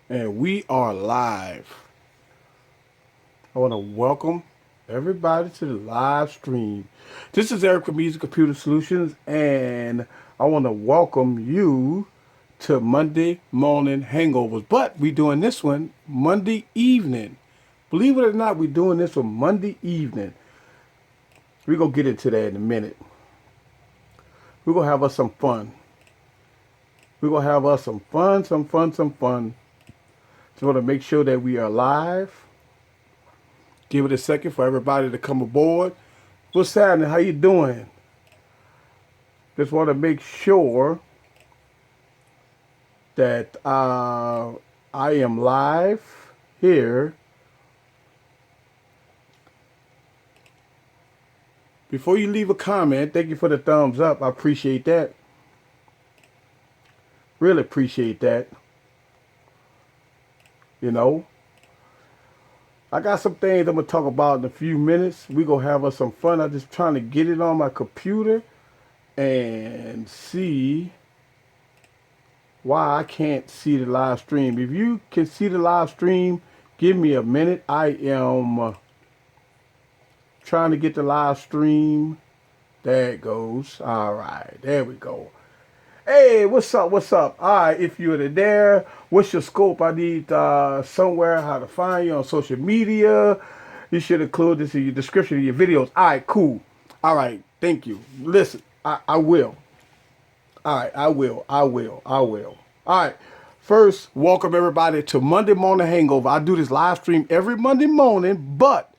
And we are live. I want to welcome everybody to the live stream. This is Eric from Music Computer Solutions, and I want to welcome you to Monday Morning Hangovers. But we're doing this one Monday evening. Believe it or not, we're doing this one Monday evening. We're going to get into that in a minute. We're going to have us some fun. We're going to have us some fun, some fun, some fun. Just want to make sure that we are live. Give it a second for everybody to come aboard. What's happening? How you doing? Just want to make sure that I am live here. Before you leave a comment, thank you for the thumbs up. I appreciate that. Really appreciate that. You know, I got some things I'm going to talk about in a few minutes. We're going to have us some fun. I'm just trying to get it on my computer and see why I can't see the live stream. If you can see the live stream, give me a minute. I am trying to get the live stream. There it goes. All right, there we go. Hey, what's up? What's up? All right, if you're there, what's your scope? I need somewhere how to find you on social media. You should include this in your description of your videos. All right, cool. All right, thank you. Listen, I will. All right, I will. All right. First, welcome everybody to Monday Morning Hangover. I do this live stream every Monday morning, but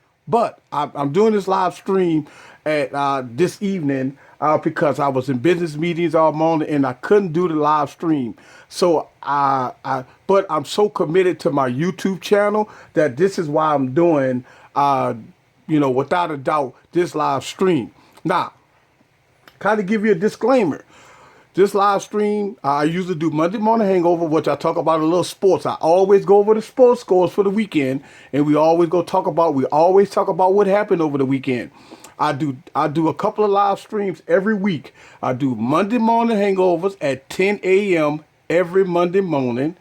I'm doing this live stream at this evening because I was in business meetings all morning and I couldn't do the live stream. So but I'm so committed to my YouTube channel that this is why I'm doing, without a doubt, this live stream. Now, kind of give you a disclaimer. This live stream, I usually do Monday Morning Hangover, which I talk about a little sports. I always go over the sports scores for the weekend, and we always talk about what happened over the weekend. I do a couple of live streams every week. I do Monday Morning Hangovers at 10 a.m. every Monday morning.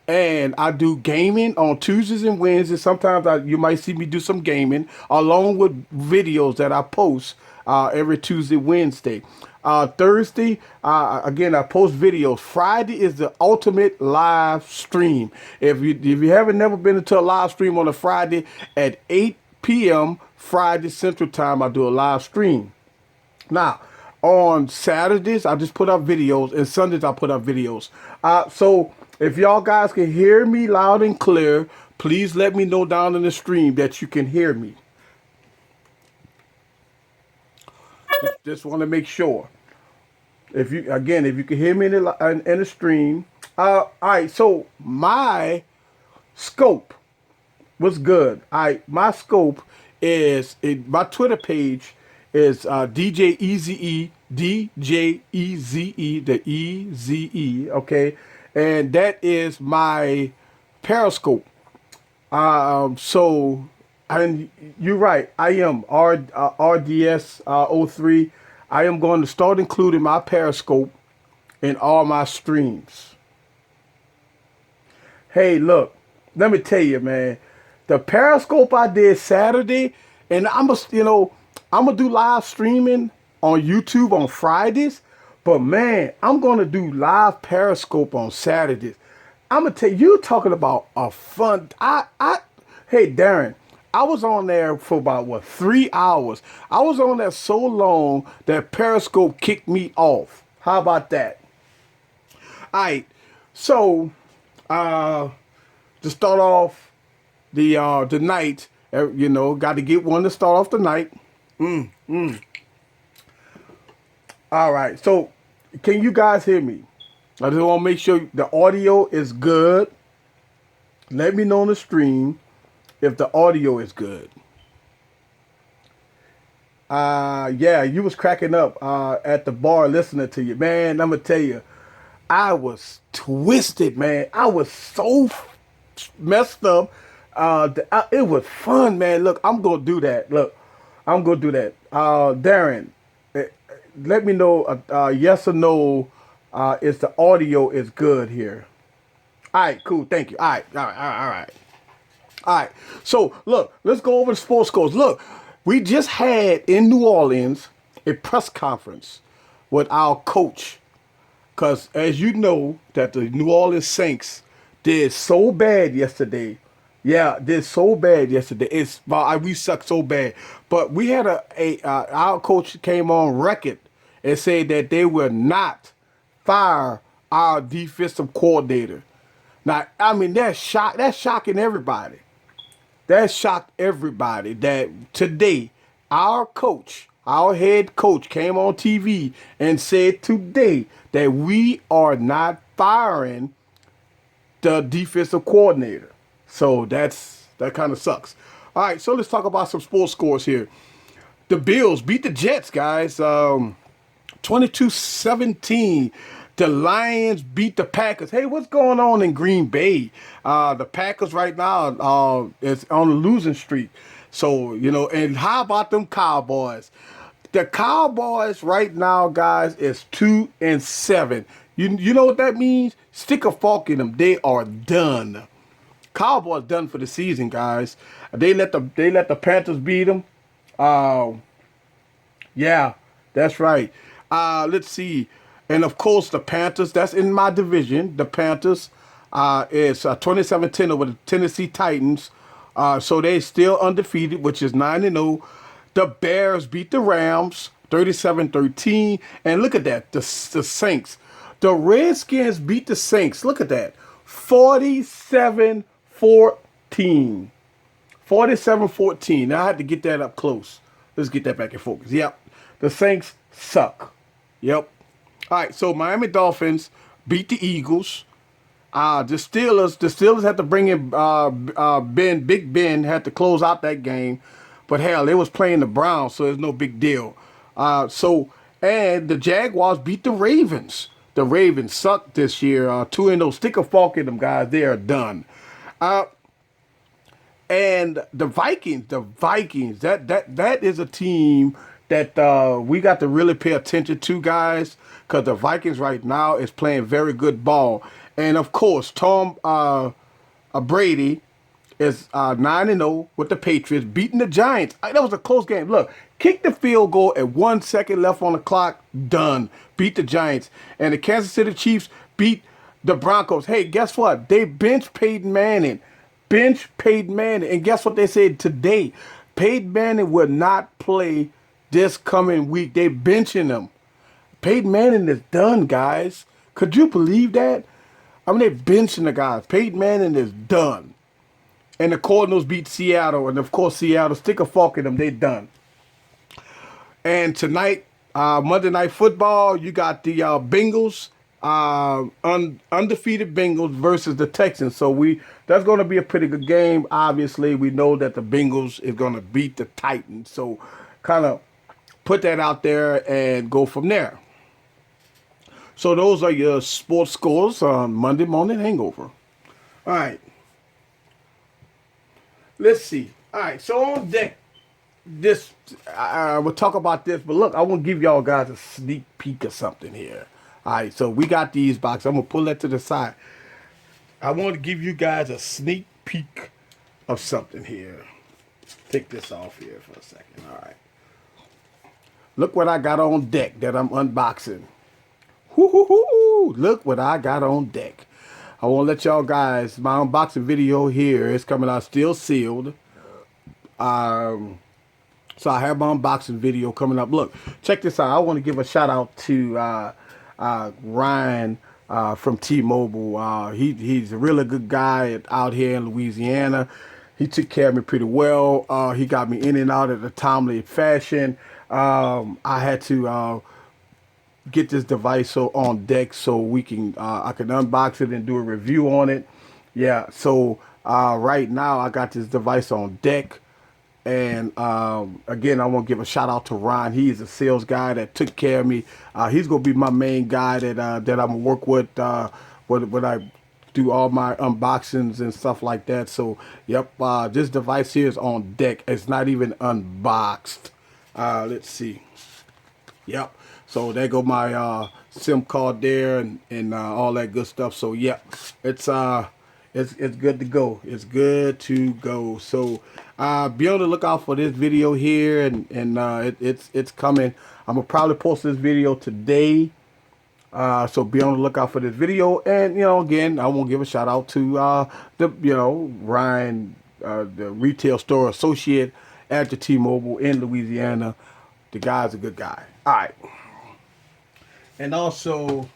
And I do gaming on Tuesdays and Wednesdays. Sometimes you might see me do some gaming along with videos that I post every Tuesday, Wednesday. Thursday, again, I post videos. Friday is the ultimate live stream. If you haven't never been into a live stream on a Friday at 8 p.m. Friday Central Time, I do a live stream. Now, on Saturdays, I just put up videos, and Sundays, I put up videos. So if y'all guys can hear me loud and clear, please let me know down in the stream that you can hear me. Just want to make sure. If you can hear me in the stream. All right, so my scope was good. My scope is my Twitter page is DJ Eazy-E, DJ Eze, the Eze, okay, and that is my Periscope. So, and you're right, I am RDS 03. I am going to start including my Periscope in all my streams. Hey, look, let me tell you, man, the Periscope I did Saturday, and I'm gonna do live streaming on YouTube on Fridays, but man, I'm gonna do live Periscope on Saturdays. I'm gonna tell you, talking about a fun. Hey Darren, I was on there for about 3 hours. I was on there so long that Periscope kicked me off. How about that? All right, so to start off the night, got to get one to start off the night. All right, so can you guys hear me? I just want to make sure the audio is good. Let me know on the stream if the audio is good. Yeah, you was cracking up at the bar listening to you. Man, I'm going to tell you, I was twisted, man. I was so messed up. It was fun, man. Look, I'm going to do that. Look, I'm going to do that. Darren, let me know yes or no if the audio is good here. All right, cool. Thank you. All right, all right, all right, all right. All right. So look, let's go over the sports scores. Look, we just had in New Orleans a press conference with our coach, because as you know that the New Orleans Saints did so bad yesterday. Yeah, did so bad yesterday. It's we suck so bad. But we had our coach came on record and said that they will not fire our defensive coordinator. Now, I mean, that's shocking everybody. That shocked everybody that today our coach, our head coach, came on TV and said today that we are not firing the defensive coordinator. So that kind of sucks. All right, so let's talk about some sports scores here. The Bills beat the Jets, guys. 22-17. The Lions beat the Packers. Hey, what's going on in Green Bay? The Packers right now is on a losing streak. So, and how about them Cowboys? The Cowboys right now, guys, is 2-7. You know what that means? Stick a fork in them. They are done. Cowboys done for the season, guys. They let the Panthers beat them. Yeah, that's right. Let's see. And of course, the Panthers, that's in my division. The Panthers is 27-10 over the Tennessee Titans. So they still undefeated, which is 9-0. The Bears beat the Rams 37-13. And look at that, the Saints. The Redskins beat the Saints. Look at that. 47-14. 47-14. Now I had to get that up close. Let's get that back in focus. Yep. The Saints suck. Yep. All right, so Miami Dolphins beat the Eagles. The Steelers had to bring in Big Ben had to close out that game, but hell, they was playing the Browns, so it's no big deal. And the Jaguars beat the Ravens. The Ravens suck this year. 2-0. Stick a fork in them, guys. They are done. And the Vikings, that is a team that we got to really pay attention to, guys, because the Vikings right now is playing very good ball. And of course, Tom Brady is 9-0 with the Patriots, beating the Giants. That was a close game. Look, kick the field goal at 1 second left on the clock, done. Beat the Giants. And the Kansas City Chiefs beat the Broncos. Hey, guess what? They benched Peyton Manning. And guess what they said today? Peyton Manning will not play this coming week. They benching him. Peyton Manning is done, guys. Could you believe that? I mean, they benching the guys. Peyton Manning is done. And the Cardinals beat Seattle. And, of course, Seattle, stick a fork in them. They done. And tonight, Monday Night Football, you got the Bengals, undefeated Bengals versus the Texans. So that's going to be a pretty good game. Obviously, we know that the Bengals is going to beat the Titans. So kind of put that out there and go from there. So those are your sports scores on Monday Morning Hangover. All right. Let's see. All right. So on deck, we'll talk about this. But look, I want to give y'all guys a sneak peek of something here. All right. So we got these boxes. I'm going to pull that to the side. I want to give you guys a sneak peek of something here. Take this off here for a second. All right. Look what I got on deck that I'm unboxing. Woo-hoo-hoo! Look what I got on deck. I want to let y'all guys, my unboxing video here is coming out still sealed. So I have my unboxing video coming up. Look, check this out. I want to give a shout out to Ryan from T-Mobile. He's a really good guy out here in Louisiana. He took care of me pretty well. He got me in and out at a timely fashion. I had to get this device on deck so I can unbox it and do a review on it. Yeah, so right now I got this device on deck. And again, I want to give a shout out to Ron. He is a sales guy that took care of me. He's going to be my main guy that I'm going to work with when I do all my unboxings and stuff like that. So, yep, this device here is on deck. It's not even unboxed. Let's see. Yep. So there go my SIM card there and all that good stuff. So yeah, it's it's good to go. It's good to go. So be on the lookout for this video here, and it's coming. I'm gonna probably post this video today. So be on the lookout for this video. And again, I want to give a shout out to the Ryan, the retail store associate at the T-Mobile in Louisiana. The guy's a good guy. All right. And also,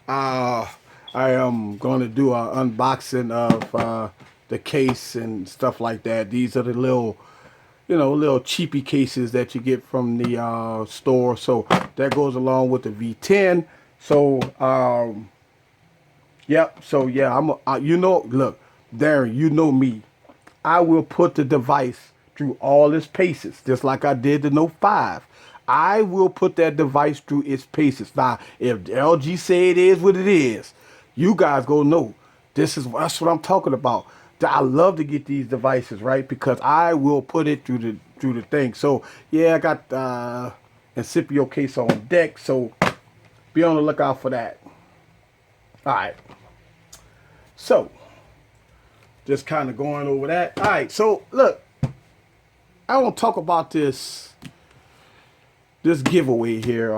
I am going to do an unboxing of the case and stuff like that. These are the little, little cheapy cases that you get from the store. So that goes along with the V10. So, yep. So yeah, look, Darren, you know me. I will put the device through all its paces, just like I did the Note 5. I will put that device through its paces. Now, if LG say it is what it is, you guys go know. That's what I'm talking about. I love to get these devices, right? Because I will put it through the thing. So yeah, I got Incipio case on deck. So be on the lookout for that. All right. So just kind of going over that. All right. So look, I want to talk about this giveaway here.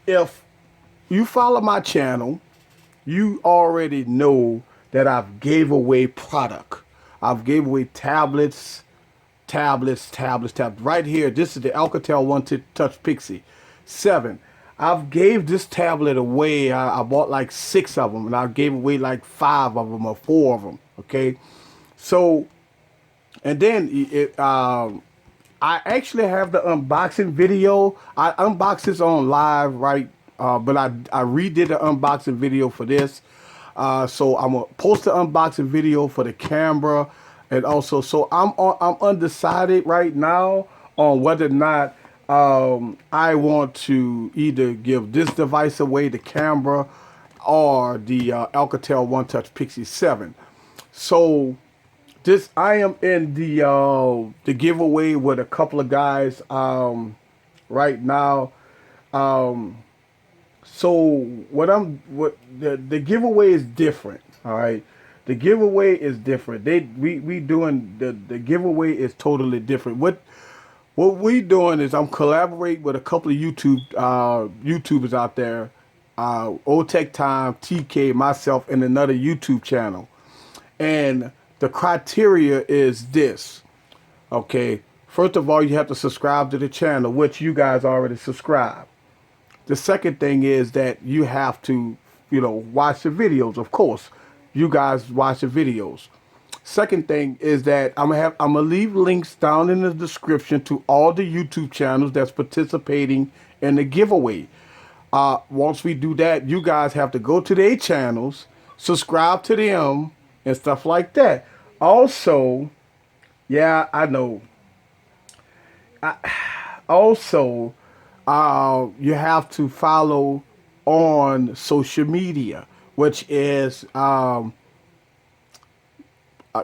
If you follow my channel, you already know that I've gave away product. I've gave away tablets. Right here, this is the Alcatel One Touch Pixie 7. I've gave this tablet away. I bought like 6 of them, and I gave away like 5 of them or 4 of them. Okay, so and then I actually have the unboxing video. I unboxed this on live, right? But I redid the unboxing video for this. So I'm gonna post the unboxing video for the camera, and also so I'm undecided right now on whether or not I want to either give this device away, the camera, or the Alcatel One Touch Pixie 7. So I am in the giveaway with a couple of guys right now. So the giveaway is different. All right, the giveaway is different. We doing the giveaway is totally different. What we doing is I'm collaborating with a couple of YouTubers out there, Old Tech Time, TK, myself, and another YouTube channel. And the criteria is this. Okay, first of all, you have to subscribe to the channel, which you guys already subscribe. The second thing is that you have to, watch the videos. Of course, you guys watch the videos. Second thing is that I'm gonna leave links down in the description to all the YouTube channels that's participating in the giveaway. Once we do that, you guys have to go to their channels, subscribe to them, and stuff like that. Also, yeah, I know. Also, you have to follow on social media, which is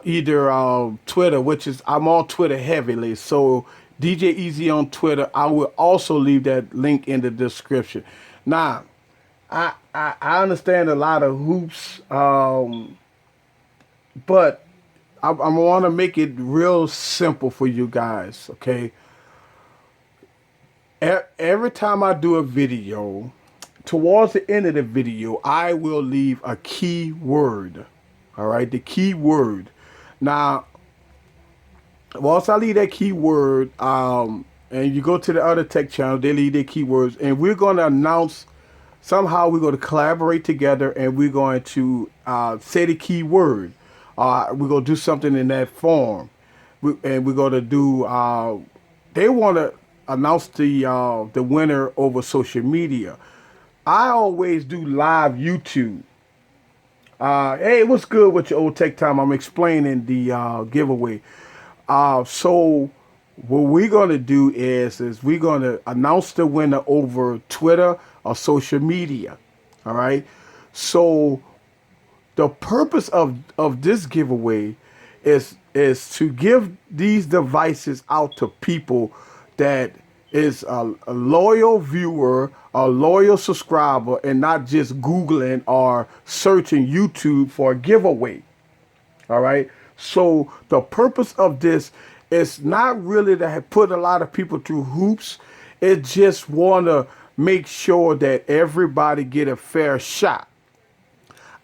either Twitter, which is I'm on Twitter heavily. So DJ Easy on Twitter. I will also leave that link in the description. Now, I understand a lot of hoops, but I want to make it real simple for you guys. Okay. Every time I do a video, towards the end of the video, I will leave a key word. All right, the key word. Now, once I leave that keyword, and you go to the other tech channel, they leave their keywords, and we're going to announce, somehow we're going to collaborate together, and we're going to say the keyword. We're going to do something in that form. And we're going to do, they want to announce the winner over social media. I always do live YouTube. Hey, what's good with your Old Tech Time? I'm explaining the giveaway. So what we're going to do is we're going to announce the winner over Twitter or social media. All right. So the purpose of this giveaway is to give these devices out to people that is a loyal viewer a loyal subscriber and not just Googling or searching YouTube for a giveaway. All right. So the purpose of this is not really to put a lot of people through hoops. It just want to make sure that everybody get a fair shot.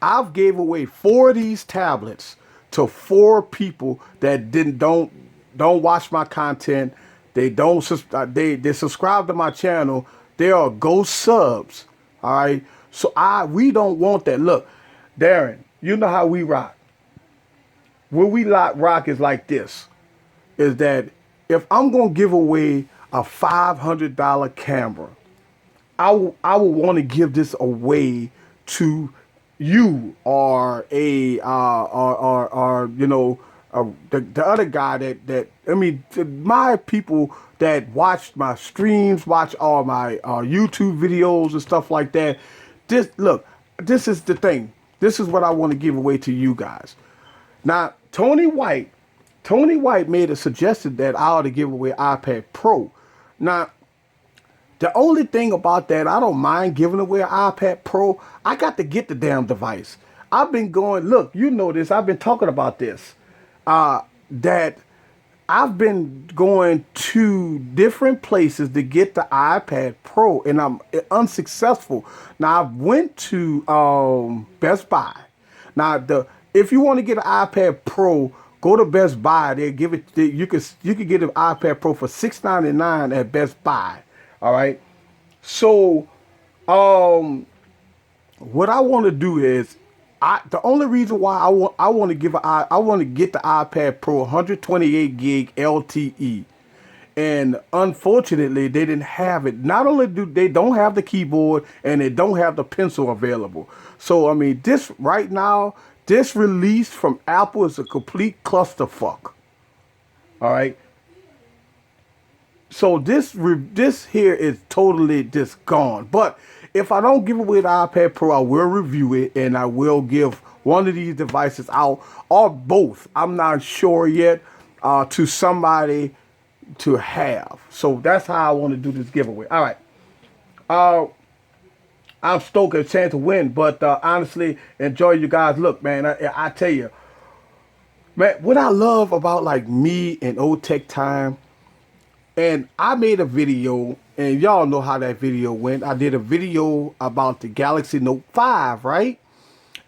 I've gave away 4 of these tablets to 4 people that don't watch my content. They don't they subscribe to my channel. They are ghost subs. All right. So we don't want that. Look, Darren, you know how we rock. Where we rock is like this. Is that if I'm gonna give away a $500 camera, I will want to give this away to you or the other guy my people that watch my streams, watch all my YouTube videos and stuff like that. This is the thing. This is what I want to give away to you guys. Now, Tony White made a suggestion that I ought to give away iPad Pro. Now, the only thing about that, I don't mind giving away an iPad Pro. I got to get the damn device. I've been going, look, you know this, I've been talking about this, that I've been going to different places to get the iPad Pro, and I'm unsuccessful. Now, I went to Best Buy. Now, if you want to get an iPad Pro, go to Best Buy. They give it. You can get an iPad Pro for $6.99 at Best Buy. All right. So, what I want to do is, the only reason why I want to get the iPad Pro 128 gig LTE, and unfortunately they didn't have it. Not only do they don't have the keyboard and they don't have the pencil available. So I mean, this right now, this release from Apple is a complete clusterfuck. All right. So this here is totally just gone. But if I don't give away the iPad Pro, I will review it and I will give one of these devices out, or both. I'm not sure yet, to somebody to have. So that's how I want to do this giveaway. All right. I'm stoked at a chance to win, but honestly, enjoy you guys. Look, man, I tell you, man, what I love about like me and Old Tech Time. And I made a video, and y'all know how that video went. I did a video about the Galaxy Note 5, right?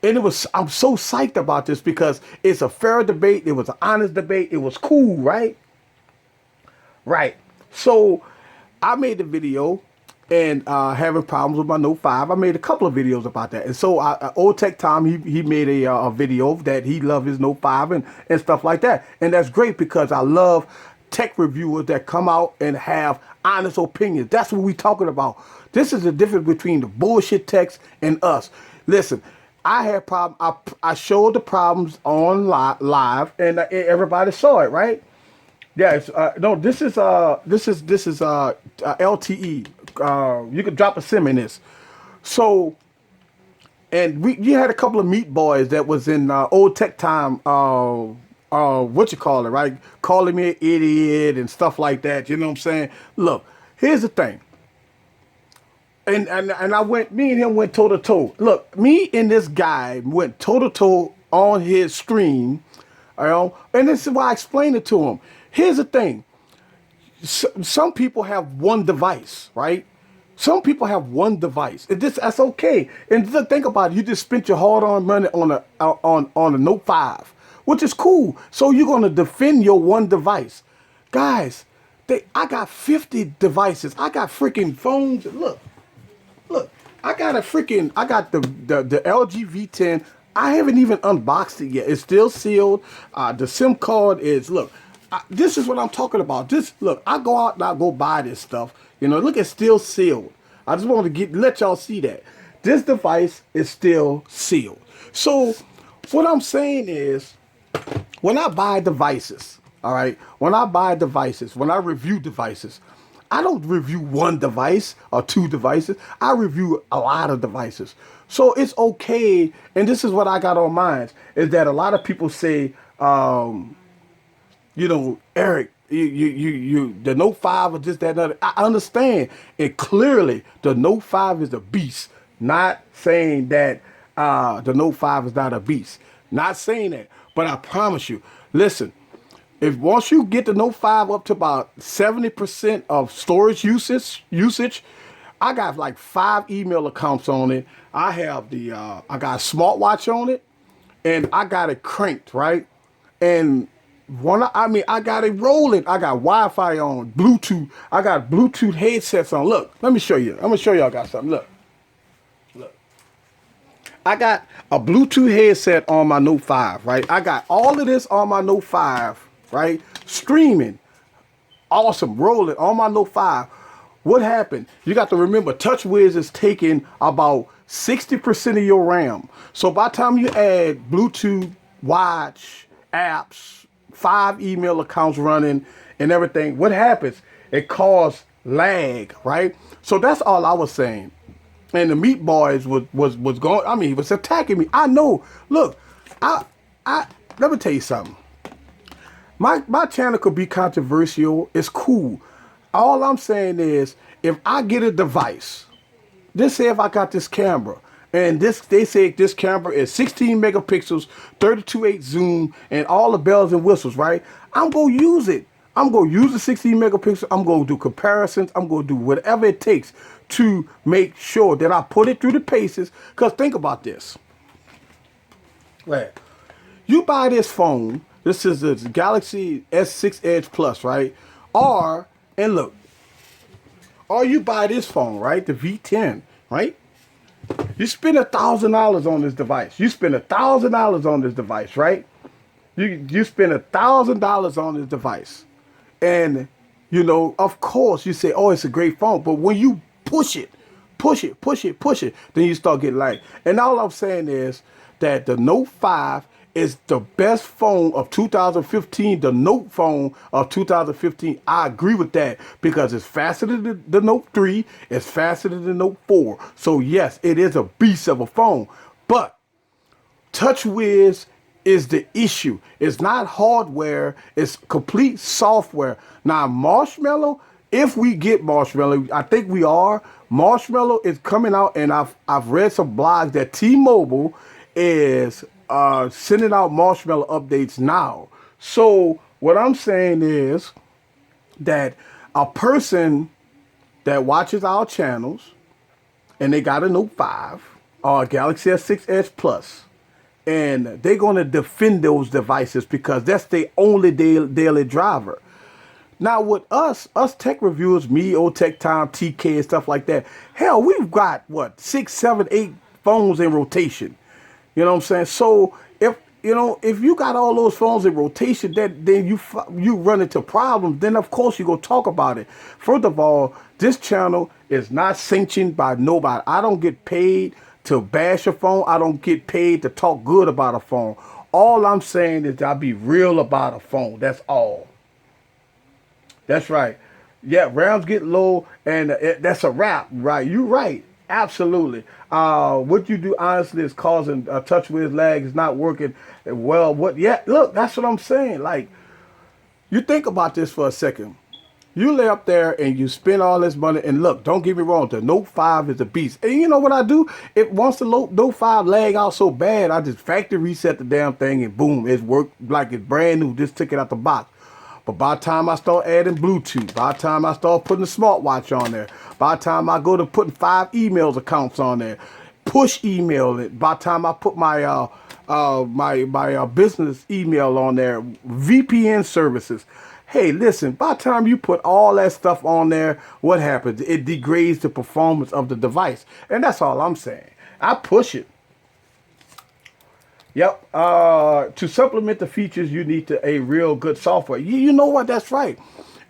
And I'm so psyched about this because it's a fair debate. It was an honest debate. It was cool, right? Right. So I made the video and having problems with my Note 5. I made a couple of videos about that. And so Old Tech Tom, he made a video that he loved his Note 5 and stuff like that. And that's great because I love tech reviewers that come out and have honest opinions. That's what we talking about. This is the difference between the bullshit techs and us. Listen, I had problem. I showed the problems on live, and everybody saw it, right? Yes. No, this is LTE. You could drop a SIM in this. So, and you had a couple of meat boys that was in Old Tech Time. Right? Calling me an idiot and stuff like that. You know what I'm saying? Look, here's the thing. And me and him went toe to toe. Look, me and this guy went toe to toe on his stream. You know, and this is why I explained it to him. Here's the thing. Some people have one device, right? Some people have one device. And that's okay. And think about it. You just spent your hard-earned money on a Note 5. Which is cool. So you're going to defend your one device. Guys, I got 50 devices. I got freaking phones. Look, I got the LG V10. I haven't even unboxed it yet. It's still sealed. The SIM card is, this is what I'm talking about. I go out and I go buy this stuff. You know, look, it's still sealed. I just want to let y'all see that. This device is still sealed. So what I'm saying is, when I buy devices, all right, when I review devices, I don't review one device or 2 devices. I review a lot of devices. So it's okay, and this is what I got on mine, is that a lot of people say, Eric, the Note 5 or just that and other. I understand. And clearly the Note 5 is a beast. Not saying that the Note 5 is not a beast. Not saying that. But I promise you, listen, if once you get the Note 5 up to about 70% of storage usage, I got like 5 email accounts on it. I have I got a smartwatch on it, and I got it cranked, right? And I got it rolling. I got Wi-Fi on, Bluetooth. I got Bluetooth headsets on. Look, let me show you. I'm gonna show y'all got something. Look. I got a Bluetooth headset on my Note 5, right? I got all of this on my Note 5, right? Streaming. Awesome. Rolling on my Note 5. What happened? You got to remember, TouchWiz is taking about 60% of your RAM. So by the time you add Bluetooth, watch, apps, 5 email accounts running and everything, what happens? It causes lag, right? So that's all I was saying. And the Meat Boys was going, I mean, he was attacking me. I know. Look, I let me tell you something. My channel could be controversial. It's cool. All I'm saying is, if I get a device, just say if I got this camera, and they say this camera is 16 megapixels, 32.8 zoom, and all the bells and whistles, right? I'm going to use it. I'm going to use the 16 megapixels. I'm going to do comparisons. I'm going to do whatever it takes to make sure that I put it through the paces. Because think about this. Right. You buy this phone. This is the Galaxy S6 Edge Plus, right? And look. Or you buy this phone, right? The V10, right? You spend $1,000 on this device. You spend $1,000 on this device, right? You spend $1,000 on this device. And, you know, of course, you say, oh, it's a great phone. But when you push it, then you start getting lag. And all I'm saying is that the Note 5 is the best phone of 2015, the Note phone of 2015. I agree with that because it's faster than the Note 3. It's faster than the Note 4. So, yes, it is a beast of a phone. But TouchWiz is the issue. It's not hardware. It's complete software. Now, Marshmallow, if we get Marshmallow, I think we are. Marshmallow is coming out, and I've read some blogs that T-Mobile is sending out Marshmallow updates now. So what I'm saying is that a person that watches our channels and they got a Note 5 or a Galaxy S6 Edge Plus, and they're going to defend those devices because that's their only daily driver. Now with us tech reviewers, me, Old Tech Time, TK and stuff like that, hell, we've got what, 6, 7, 8 phones in rotation. You know what I'm saying? So if you got all those phones in rotation, then you run into problems. Then of course you go talk about it. First of all, this channel is not sanctioned by nobody. I don't get paid to bash a phone. I don't get paid to talk good about a phone. All I'm saying is that I be real about a phone. That's all. That's right. Yeah, RAMs get low, and that's a wrap, right? You're right. Absolutely. What you do honestly is causing TouchWiz lag. Is not working well. Look, that's what I'm saying. Like, you think about this for a second. You lay up there and you spend all this money, and look, don't get me wrong, the Note 5 is a beast. And you know what I do? Once the Note 5 lag out so bad, I just factory reset the damn thing, and boom, it's worked like it's brand new. Just took it out the box. But by the time I start adding Bluetooth, by the time I start putting the smartwatch on there, by the time I go to putting 5 emails accounts on there, push email it, by the time I put my business email on there, VPN services. Hey, listen, by the time you put all that stuff on there, what happens? It degrades the performance of the device. And that's all I'm saying. I push it. Yep. To supplement the features, you need a real good software. You know what? That's right.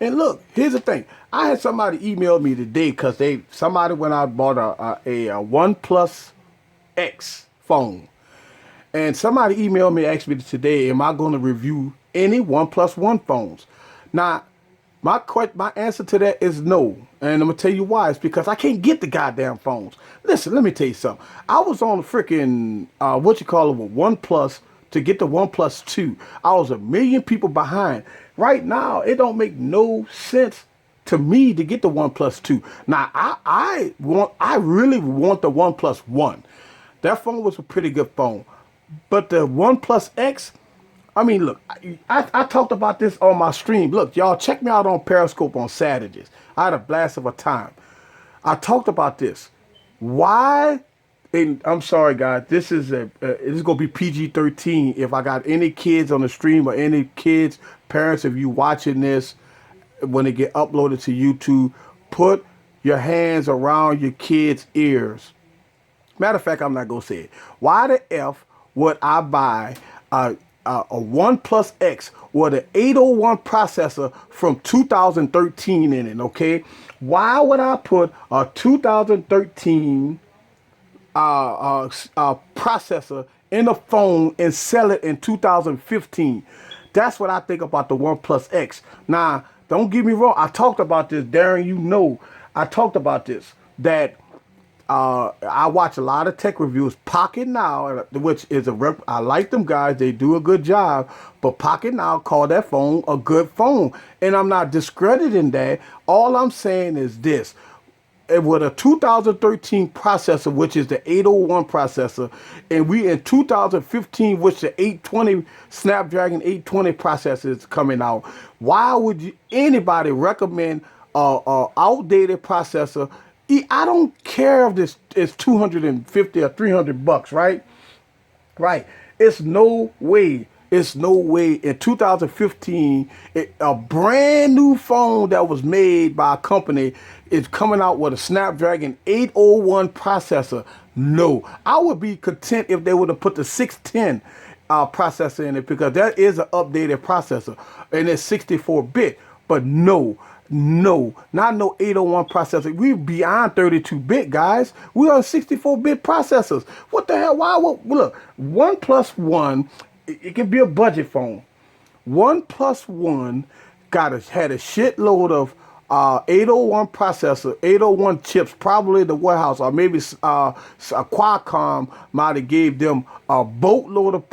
And look, here's the thing. I had somebody email me today because somebody went out and bought a OnePlus X phone. And somebody emailed me, asked me today, am I going to review any OnePlus One phones? Now, my answer to that is no. And I'm going to tell you why. It's because I can't get the goddamn phones. Listen, let me tell you something. I was on a freaking, OnePlus to get the OnePlus 2. I was a million people behind. Right now, it don't make no sense to me to get the OnePlus 2. Now, I really want the OnePlus 1. That phone was a pretty good phone. But the OnePlus X, I mean, look, I talked about this on my stream. Look, y'all, check me out on Periscope on Saturdays. I had a blast of a time. I talked about this. Why? And I'm sorry, guys. This is gonna be PG-13. If I got any kids on the stream or any kids, parents, if you watching this, when it get uploaded to YouTube, put your hands around your kids' ears. Matter of fact, I'm not gonna say it. Why the F would I buy a OnePlus X with an 801 processor from 2013 in it? Okay, why would I put a 2013 processor in a phone and sell it in 2015? That's what I think about the OnePlus X. Now, don't get me wrong. I talked about this, Darren. You know, I talked about this. That I watch a lot of tech reviews. Pocket Now, which is I like them guys. They do a good job. But Pocket Now call that phone a good phone, and I'm not discrediting that. All I'm saying is this. With a 2013 processor, which is the 801 processor, and we in 2015, which the 820 Snapdragon 820 processor is coming out, why would anybody recommend a outdated processor? I don't care if this is 250 or 300 bucks, right? Right. It's no way in 2015, a brand new phone that was made by a company is coming out with a Snapdragon 801 processor. No, I would be content if they would have put the 610 processor in it, because that is an updated processor and it's 64-bit. But no, not no 801 processor. We're beyond 32-bit, guys. We are 64-bit processors. What the hell? Why? Look, OnePlus 1, it can be a budget phone. OnePlus 1 had a shitload of 801 processor, 801 chips, probably the warehouse, or maybe Qualcomm might have gave them a boatload of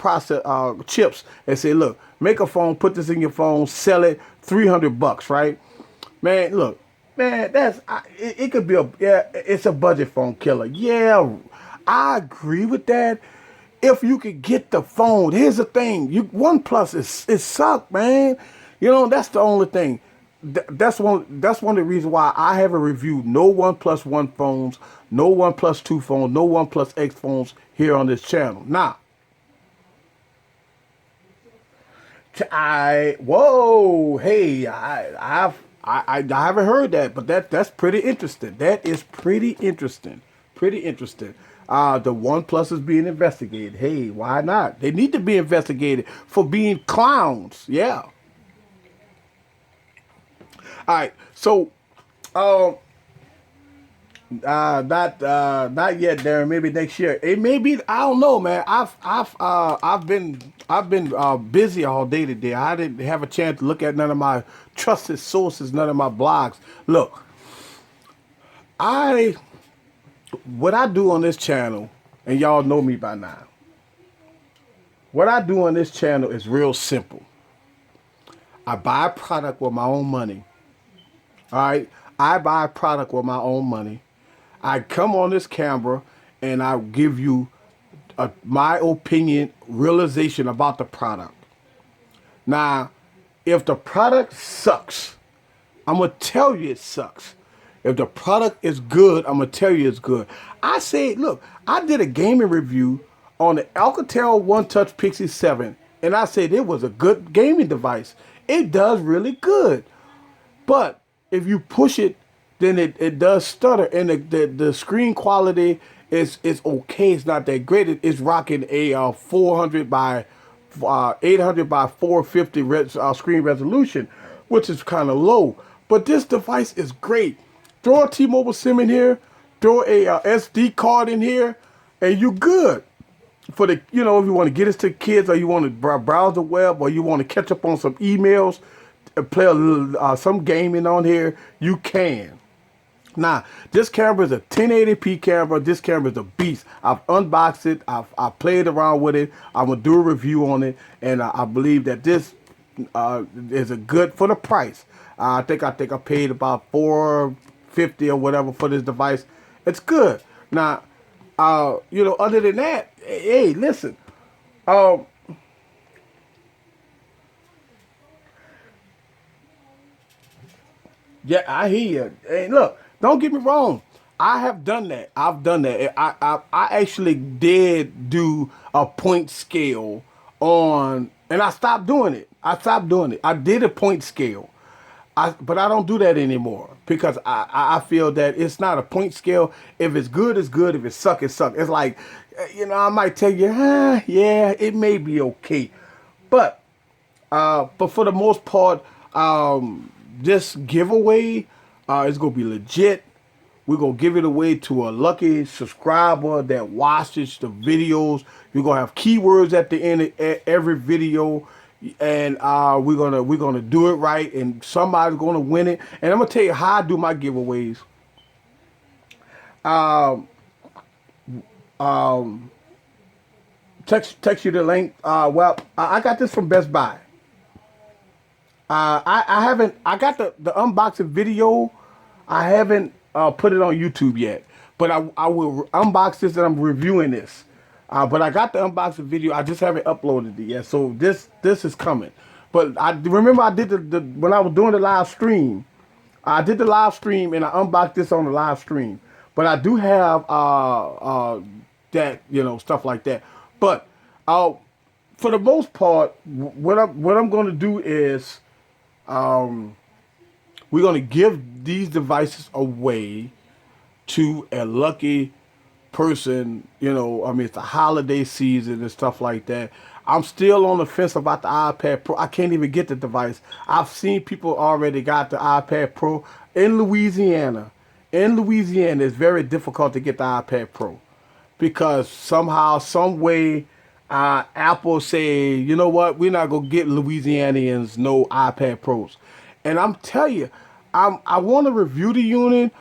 chips and say, look, make a phone, put this in your phone, sell it, 300 bucks, right? Man, look, man, it could be it's a budget phone killer. Yeah, I agree with that. If you could get the phone, here's the thing: OnePlus it suck, man. You know, that's the only thing. That's one of the reasons why I haven't reviewed no OnePlus 1 phones, no OnePlus 2 phones, no OnePlus X phones here on this channel. Now, I haven't heard that, but that's pretty interesting. That is pretty interesting. Pretty interesting. The OnePlus is being investigated. Hey, why not? They need to be investigated for being clowns. Yeah. All right. So, not yet, Darren. Maybe next year. It may be. I don't know, man. I've been busy all day today. I didn't have a chance to look at none of my trusted sources, none of my blogs. Look, what I do on this channel, and y'all know me by now. What I do on this channel is real simple. I buy a product with my own money. All right, I buy a product with my own money. I come on this camera and I give you my opinion, realization about the product. Now, if the product sucks, I'm going to tell you it sucks. If the product is good, I'm going to tell you it's good. I say, look, I did a gaming review on the Alcatel One Touch Pixie 7, and I said it was a good gaming device. It does really good. But if you push it, then it does stutter, and the screen quality is okay. It's not that great. It's rocking a 400 by 800 by 450 screen resolution, which is kind of low. But this device is great. Throw a T-Mobile SIM in here, throw a SD card in here, and you good. For the, if you want to get this to kids, or you want to browse the web, or you want to catch up on some emails, play a little some gaming on here, you can. Now, this camera is a 1080p camera. This camera is a beast. I've unboxed it. I've played around with it. I'm going to do a review on it. And I believe that this is a good for the price. I think I paid about $450 or whatever for this device. It's good. Now, other than that, hey, listen. Yeah, I hear you. Hey, look, don't get me wrong. I have done that. I've done that. I actually did do a point scale on, and I stopped doing it. I did a point scale. But I don't do that anymore because I feel that it's not a point scale. If it's good, it's good. If it suck, it suck. It's like, I might tell you, yeah, it may be okay. But for the most part, this giveaway is gonna be legit. We're gonna give it away to a lucky subscriber that watches the videos. We're gonna have keywords at the end of every video, and we're gonna do it right, and somebody's gonna win it. And I'm gonna tell you how I do my giveaways. Um, um, text you the link. I got this from Best Buy. I haven't. I got the unboxing video. I haven't put it on YouTube yet, but I will unbox this and I'm reviewing this. But I got the unboxing video. I just haven't uploaded it yet, so this is coming. But I remember I did the when I was doing the live stream. I did the live stream and I unboxed this on the live stream. But I do have that stuff like that. But for the most part, what I'm going to do is we're going to give these devices away to a lucky person. It's the holiday season and stuff like that. I'm still on the fence about the iPad Pro. I can't even get the device. I've seen people already got the iPad Pro in Louisiana. In Louisiana, it's very difficult to get the iPad Pro because somehow, some way, Apple say, you know what, we're not gonna get Louisianians no iPad Pros. And I'm telling you, I want to review the unit,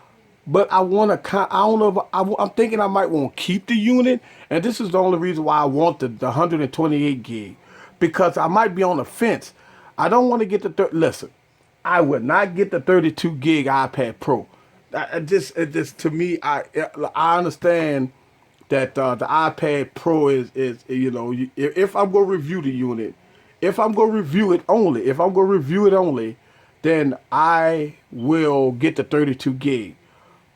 but I want to. I don't know. If I'm thinking I might want to keep the unit, and this is the only reason why I want the 128 gig, because I might be on the fence. I don't want to get the listen. I would not get the 32 gig iPad Pro. It just to me, I understand that the iPad Pro is if I'm gonna review the unit, if I'm gonna review it only, then I will get the 32 gig.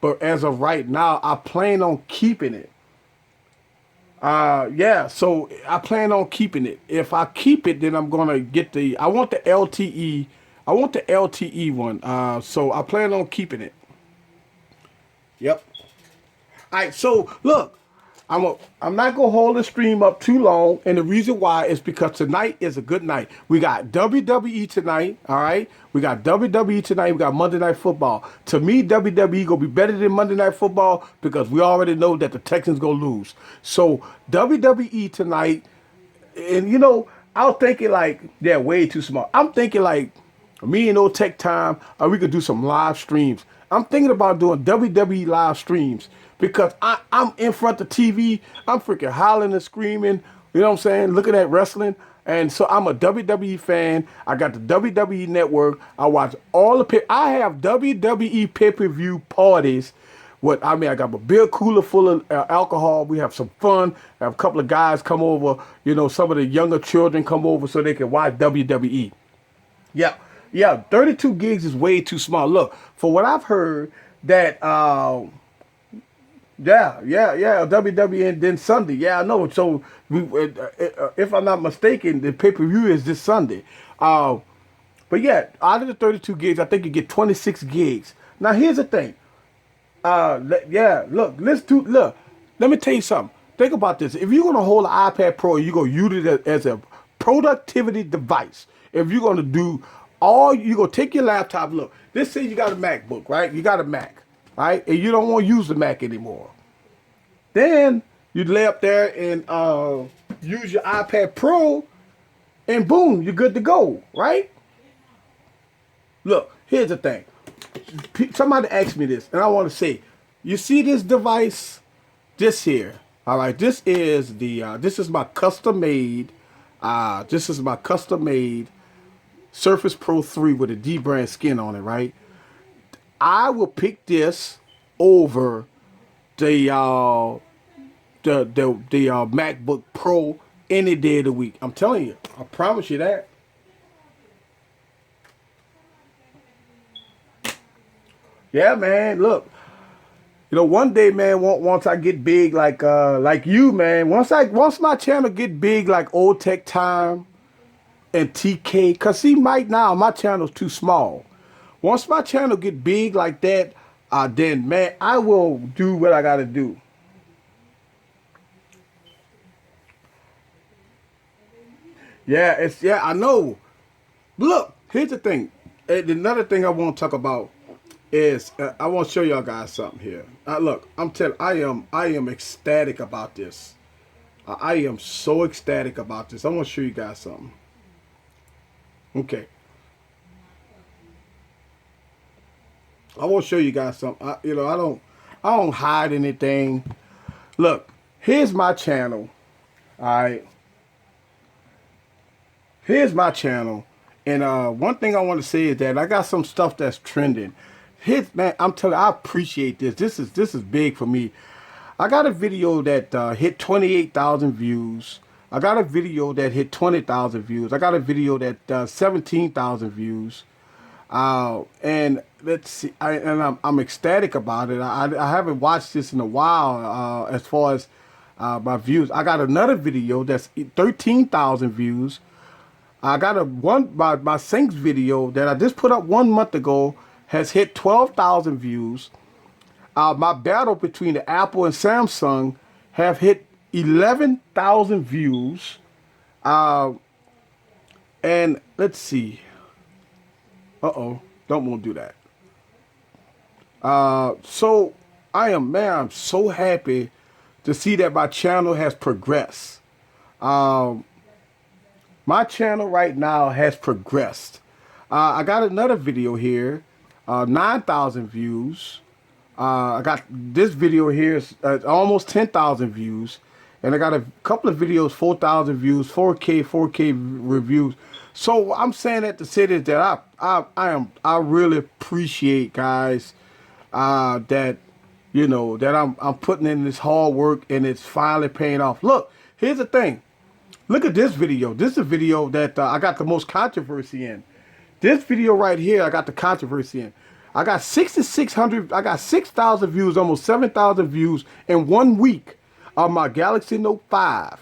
But as of right now, I plan on keeping it. So I plan on keeping it. If I keep it, then I'm gonna get I want the LTE. I want the LTE one. So I plan on keeping it. Yep. All right. So look, I'm not gonna hold the stream up too long, and the reason why is because tonight is a good night. We got WWE tonight. All right. We got WWE tonight. We got Monday Night Football. To me, WWE gonna be better than Monday Night Football because we already know that the Texans gonna lose. So WWE tonight, and I was thinking like they're way too small. I'm thinking like me and Old Tech Time, we could do some live streams. I'm thinking about doing WWE live streams because I'm in front of the TV. I'm freaking hollering and screaming. You know what I'm saying? Looking at wrestling. And so I'm a WWE fan. I got the WWE network. I watch all the I have WWE pay-per-view parties. I got a beer cooler full of alcohol. We have some fun. I have a couple of guys come over. Some of the younger children come over so they can watch WWE. Yeah. Yeah, 32 gigs is way too small. Look, for what I've heard, that WWE and then Sunday. Yeah, I know. So if I'm not mistaken, the pay-per-view is this Sunday. But yeah, out of the 32 gigs, I think you get 26 gigs. Now here's the thing. Look, let me tell you something. Think about this. If you're gonna hold an iPad Pro and you're gonna use it as a productivity device, if you're gonna do you're going to take your laptop. Look, let's say you got a MacBook, right? You got a Mac, right? And you don't want to use the Mac anymore. Then you lay up there and use your iPad Pro, and boom, you're good to go, right? Look, here's the thing. Somebody asked me this, and I want to say, you see this device, this here. All right, this is this is my custom made. This is my custom made Surface Pro 3 with a D brand skin on it. Right, I will pick this over the MacBook Pro any day of the week. I'm telling you, I promise you that. Yeah, man. Look, you know, one day, man, once I get big like you, man, once my channel get big like Old Tech Time and TK, cause see, right now my channel's too small. Once my channel get big like that, then man, I will do what I gotta do. Yeah, I know. Look, here's the thing. Another thing I want to talk about is I want to show y'all guys something here. Look, I am ecstatic about this. I am so ecstatic about this. I want to show you guys something. Okay, I want to show you guys something. I don't hide anything. Look, here's my channel. All right, here's my channel. And one thing I want to say is that I got some stuff that's trending. Man, I'm telling you, I appreciate this. This is big for me. I got a video that hit 28,000 views. I got a video that hit 20,000 views. I got a video that 17,000 views. And let's see, I'm ecstatic about it. I haven't watched this in a while as far as my views. I got another video that's 13,000 views. I got my Sinks video that I just put up 1 month ago has hit 12,000 views. My battle between the Apple and Samsung have hit 11,000 views. And let's see. Don't want to do that. So I'm so happy to see that my channel has progressed. My channel right now has progressed. I got another video here, 9,000 views. I got this video here is almost 10,000 views. And I got a couple of videos, 4,000 views, 4K reviews. So I'm saying that to say this, that I really appreciate, guys, that, you know, that I'm putting in this hard work and it's finally paying off. Look, here's the thing. Look at this video. This is a video that I got the most controversy in. This video right here, I got the controversy in. I got 6,600, I got 6,000 views, almost 7,000 views in 1 week on my Galaxy Note 5.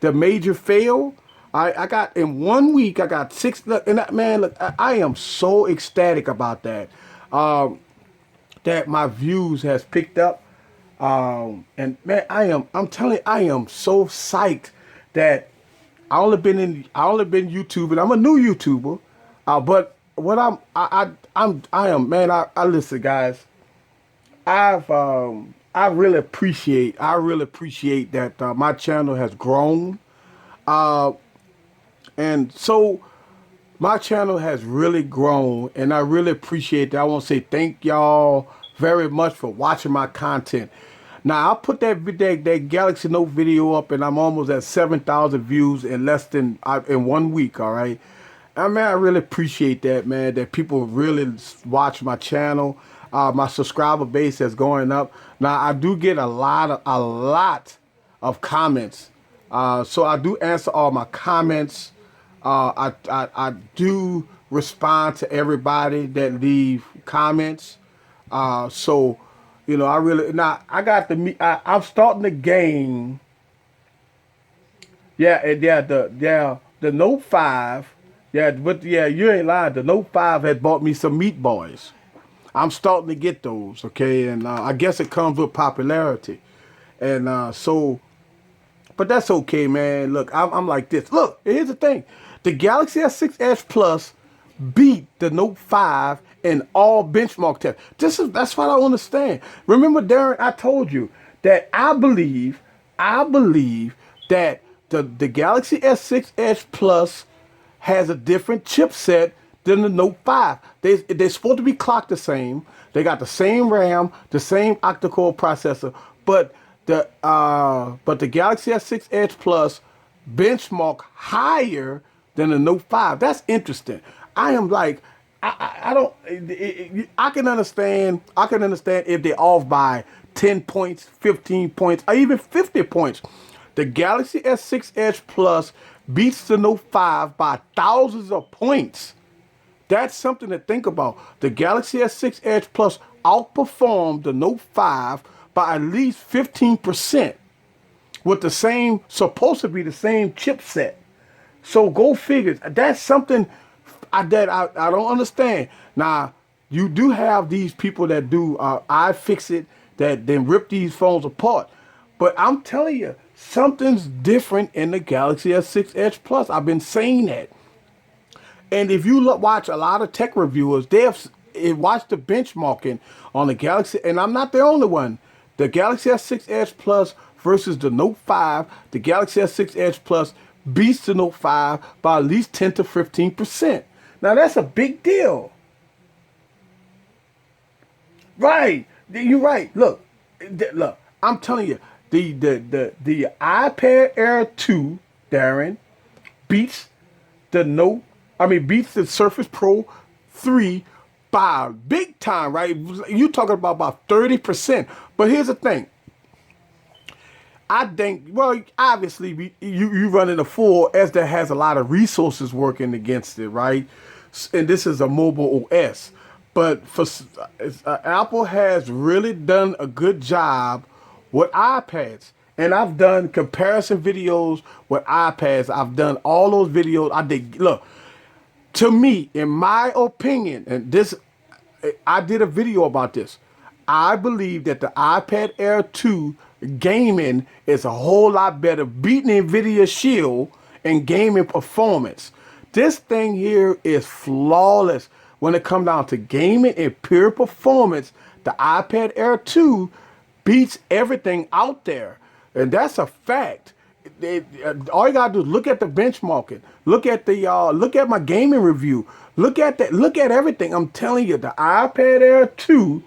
The major fail, I got in 1 week, I got six, look, and that, man, look, I am so ecstatic about that. That my views has picked up. And man, I'm telling you, I am so psyched that I only been YouTubing. I'm a new YouTuber, but what I listen, guys. I really appreciate that my channel has grown, and so my channel has really grown, and I really appreciate that. I want to say thank y'all very much for watching my content. Now, I'll put that Galaxy Note video up, and I'm almost at 7,000 views in less than in 1 week. All right, man, I really appreciate that, man. That people really watch my channel. My subscriber base is going up. Now, I do get a lot of comments, so I do answer all my comments. I do respond to everybody that leave comments. So. You know, I'm starting to gain. The Note 5. Yeah, but yeah, you ain't lying. The Note 5 had bought me some Meat Boys. I'm starting to get those, okay, and I guess it comes with popularity, and but that's okay, man. Look, I'm like this. Look, here's the thing: the Galaxy S6 Edge Plus beat the Note 5 in all benchmark tests. That's what I understand. Remember, Darren, I told you that I believe that the Galaxy S6 Edge Plus has a different chipset than the Note 5. They're supposed to be clocked the same. They got the same RAM, the same octa-core processor, but the Galaxy S6 Edge Plus benchmark higher than the Note 5. That's interesting. I am like, I don't. I can understand. I can understand if they're off by 10 points, 15 points, or even 50 points. The Galaxy S6 Edge Plus beats the Note 5 by thousands of points. That's something to think about. The Galaxy S6 Edge Plus outperformed the Note 5 by at least 15% with the same, supposed to be the same chipset. So go figure. That's something that I don't understand. Now, you do have these people that do iFixit that then rip these phones apart. But I'm telling you, something's different in the Galaxy S6 Edge Plus. I've been saying that. And if you watch a lot of tech reviewers, they have watched the benchmarking on the Galaxy, and I'm not the only one. The Galaxy S6 Edge Plus versus the Note 5, the Galaxy S6 Edge Plus beats the Note 5 by at least 10 to 15%. Now that's a big deal. Right. You're right. Look, I'm telling you, the iPad Air 2, Darren, beats beats the Surface Pro 3 by big time, right? You talking about 30%. But here's the thing. I think, well, obviously you running a full S that has a lot of resources working against it, right? And this is a mobile OS. But Apple has really done a good job with iPads. And I've done comparison videos with iPads. I've done all those videos. Look, to me, in my opinion, and I did a video about this. I believe that the iPad Air 2 gaming is a whole lot better, beating NVIDIA Shield in gaming performance. This thing here is flawless when it comes down to gaming and pure performance. The iPad Air 2 beats everything out there, and that's a fact. All you gotta do is look at the benchmarking, look at my gaming review, look at everything. I'm telling you, the iPad Air 2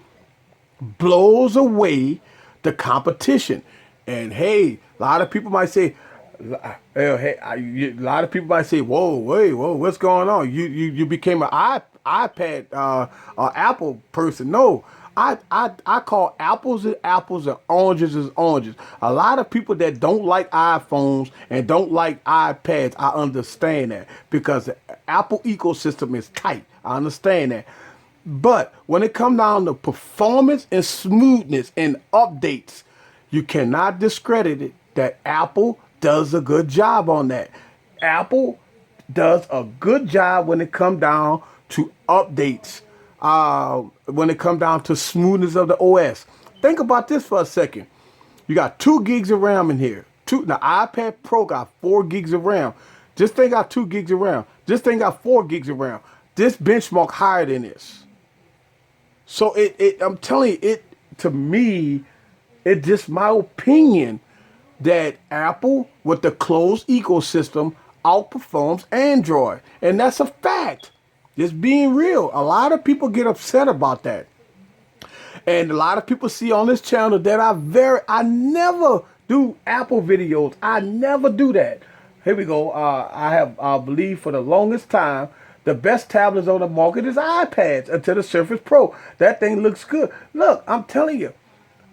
blows away the competition. And hey, a lot of people might say, whoa, what's going on? You became an iPad Apple person. No, I call apples and apples and oranges as oranges. A lot of people that don't like iPhones and don't like iPads, I understand that, because the Apple ecosystem is tight. I understand that. But when it comes down to performance and smoothness and updates, you cannot discredit it that Apple does a good job on that. Apple does a good job when it comes down to updates, when it comes down to smoothness of the OS. Think about this for a second. You got 2 gigs of RAM in here. The iPad Pro got 4 gigs of RAM. This thing got 2 gigs of RAM. This thing got 4 gigs of RAM. This benchmark higher than this. So I'm telling you, to me, it's just my opinion that Apple, with the closed ecosystem, outperforms Android. And that's a fact. Just being real. A lot of people get upset about that. And a lot of people see on this channel that I never do Apple videos. I never do that. Here we go. I believe for the longest time, the best tablets on the market is iPads until the Surface Pro. That thing looks good. Look, I'm telling you,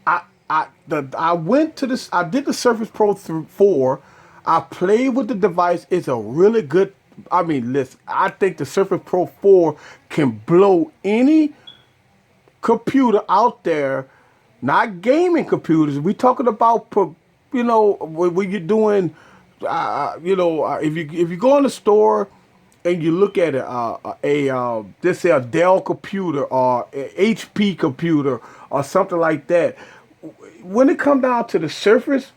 I went to this. I did the Surface Pro 4. I played with the device. It's a really good. Listen. I think the Surface Pro 4 can blow any computer out there. Not gaming computers. We talking about, when you're doing, if you go in the store and you look at let's say a Dell computer or a HP computer or something like that. When it comes down to the Surface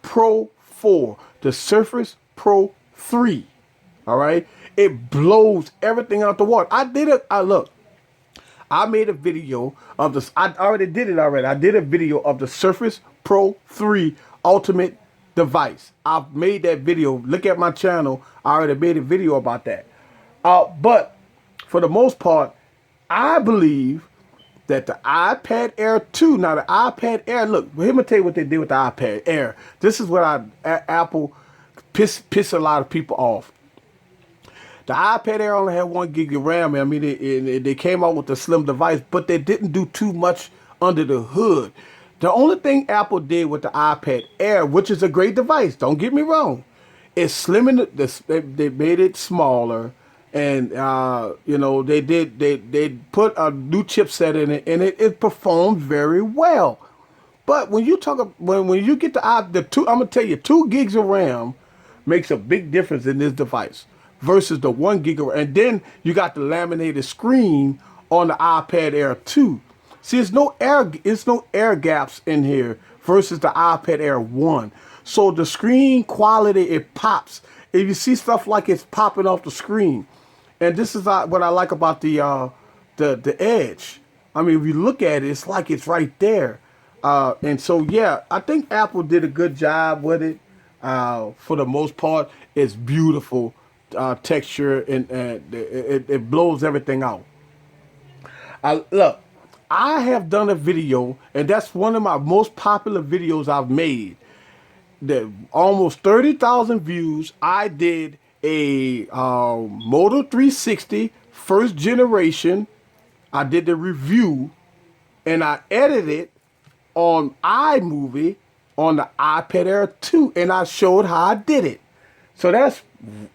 Pro 4, the Surface Pro 3, all right, it blows everything out the water. I made a video of this. I already did it already. I did a video of the Surface Pro 3 Ultimate device. I've made that video. Look at my channel. I already made a video about that. But for the most part, I believe that the iPad Air 2, now the iPad Air, look, let me tell you what they did with the iPad Air. This is what Apple piss a lot of people off. The iPad Air only had 1 gig of RAM. I mean, they came out with a slim device, but they didn't do too much under the hood. The only thing Apple did with the iPad Air, which is a great device, don't get me wrong, is slimming they made it smaller, and you know, they put a new chipset in it, and it performed very well. But when you when you get the two, I'm gonna tell you, 2 gigs of RAM makes a big difference in this device versus the 1 gig of RAM. And then you got the laminated screen on the iPad Air 2. See, it's no air gaps in here versus the iPad Air 1. So the screen quality, it pops. If you see stuff like it's popping off the screen, and this is what I like about the Edge. I mean, if you look at it, it's like it's right there. And so, yeah, I think Apple did a good job with it. For the most part, it's beautiful texture, and it blows everything out. Look, I have done a video, and that's one of my most popular videos I've made. That almost 30,000 views. I did a Moto 360 first generation. I did the review, and I edited it on iMovie on the iPad Air 2, and I showed how I did it. So that's,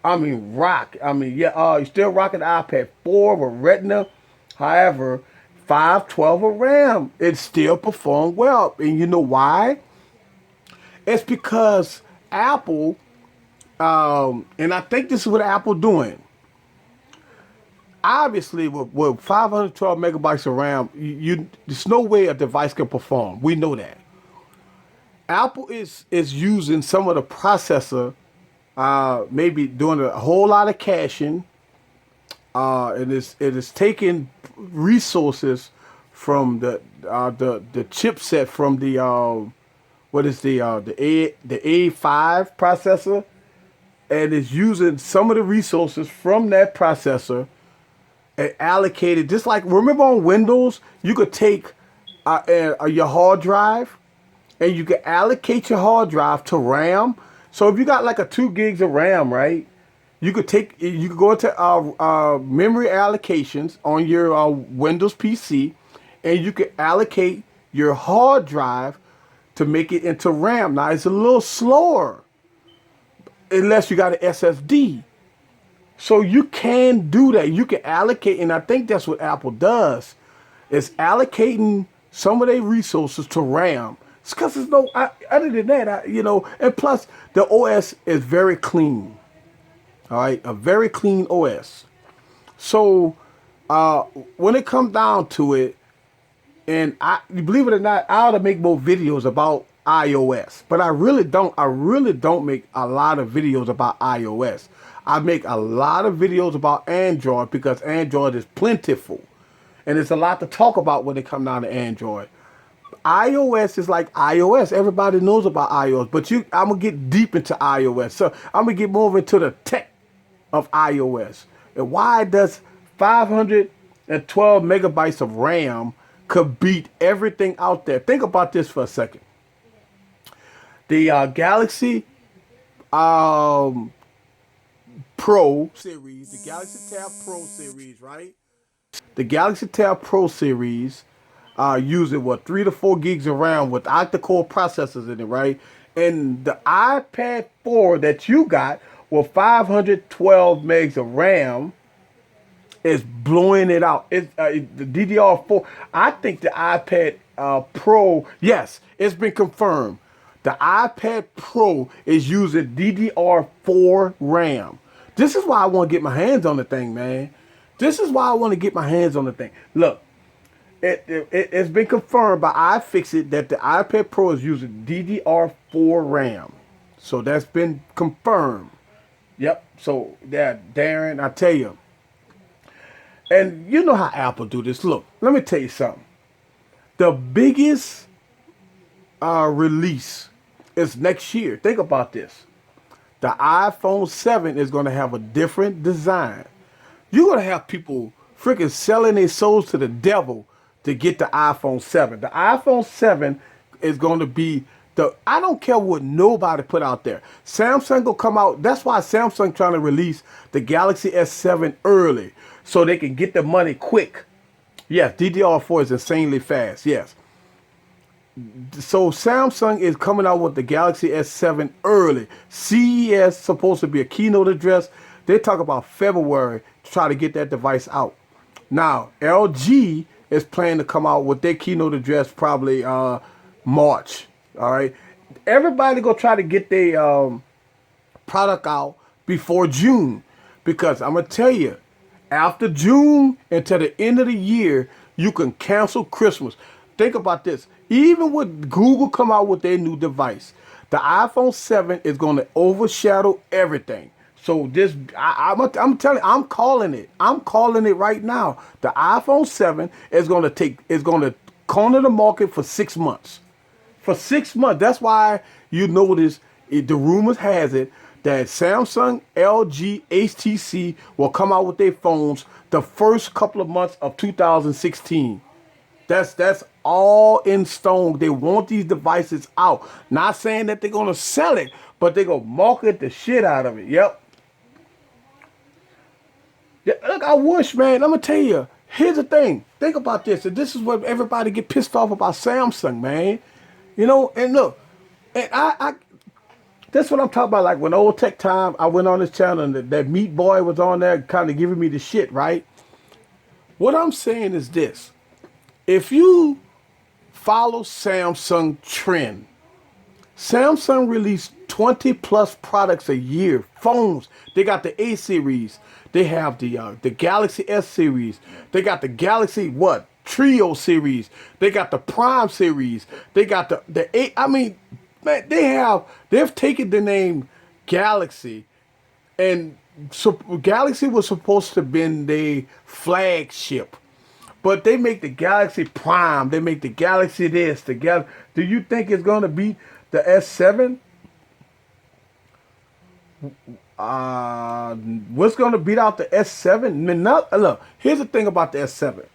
I mean, rock. I mean, yeah, you're still rocking the iPad 4 with Retina. However, 512 of RAM, it still performed well. And you know why? It's because Apple, and I think this is what Apple doing. Obviously, with 512 megabytes of RAM, there's no way a device can perform. We know that. Apple is using some of the processor, maybe doing a whole lot of caching. It is taking resources from the chipset from the what is the A5 processor, and is using some of the resources from that processor and allocated. Just like, remember on Windows, you could take your hard drive, and you can allocate your hard drive to RAM. So if you got like a 2 gigs of RAM, right? You could go into memory allocations on your Windows PC, and you could allocate your hard drive to make it into RAM. Now it's a little slower unless you got an SSD. So you can do that. You can allocate, and I think that's what Apple does, is allocating some of their resources to RAM. It's because there's no, other than that, you know, and plus the OS is very clean. All right, a very clean OS. So when it comes down to it, and believe it or not, I ought to make more videos about iOS, but I really don't. I really don't make a lot of videos about iOS. I make a lot of videos about Android because Android is plentiful, and there's a lot to talk about when it comes down to Android. iOS is like iOS. Everybody knows about iOS, but I'm gonna get deep into iOS. So I'm gonna get more into the tech of iOS and why does 512 megabytes of RAM could beat everything out there. Think about this for a second. The Galaxy Pro series, the Galaxy Tab Pro series, right? The Galaxy Tab Pro series using 3 to 4 gigs of RAM with octa-core processors in it, right? And the iPad 4 that you got with 512 megs of RAM is blowing it out. It's the DDR4. I think the iPad Pro, yes, it's been confirmed. The iPad Pro is using DDR4 RAM. This is why I want to get my hands on the thing, man. This is why I want to get my hands on the thing. Look, it's been confirmed by iFixit that the iPad Pro is using DDR4 RAM. So that's been confirmed. Yep. So, yeah, Darren, I tell you. And you know how Apple do this. Look, let me tell you something. The biggest release is next year. Think about this. The iPhone 7 is going to have a different design. You're going to have people freaking selling their souls to the devil to get the iPhone 7. The iPhone 7 is going to be I don't care what nobody put out there. Samsung will come out. That's why Samsung trying to release the Galaxy S7 early so they can get the money quick. Yes, DDR4 is insanely fast. Yes. So Samsung is coming out with the Galaxy S7 early. CES supposed to be a keynote address. They talk about February to try to get that device out. Now, LG is planning to come out with their keynote address probably March. All right. Everybody go try to get their product out before June. Because I'm going to tell you, after June until the end of the year, you can cancel Christmas. Think about this. Even with Google come out with their new device, the iPhone 7 is going to overshadow everything. So this, I'm telling you, I'm calling it. I'm calling it right now. The iPhone 7 is going to corner the market for 6 months. For 6 months. That's why you notice the rumors has it that Samsung, LG, HTC will come out with their phones the first couple of months of 2016. That's all in stone. They want these devices out. Not saying that they're going to sell it, but they're going to market the shit out of it. Yep. Yeah, look, I wish, man. I'm going to tell you. Here's the thing. Think about this. And this is what everybody get pissed off about Samsung, man. You know, and look. And I that's what I'm talking about. Like when Old Tech Time, I went on this channel and that Meat Boy was on there kind of giving me the shit, right? What I'm saying is this. If you follow Samsung trend, Samsung released 20 plus products a year. Phones. They got the A series. They have the Galaxy S series. They got the Galaxy Trio series. They got the Prime series. They got the 8. I mean, man, they've taken the name Galaxy, and so Galaxy was supposed to have been their flagship. But they make the Galaxy Prime. They make the Galaxy this. Do you think it's going to beat the S7? What's going to beat out the S7? Look, here's the thing about the S7.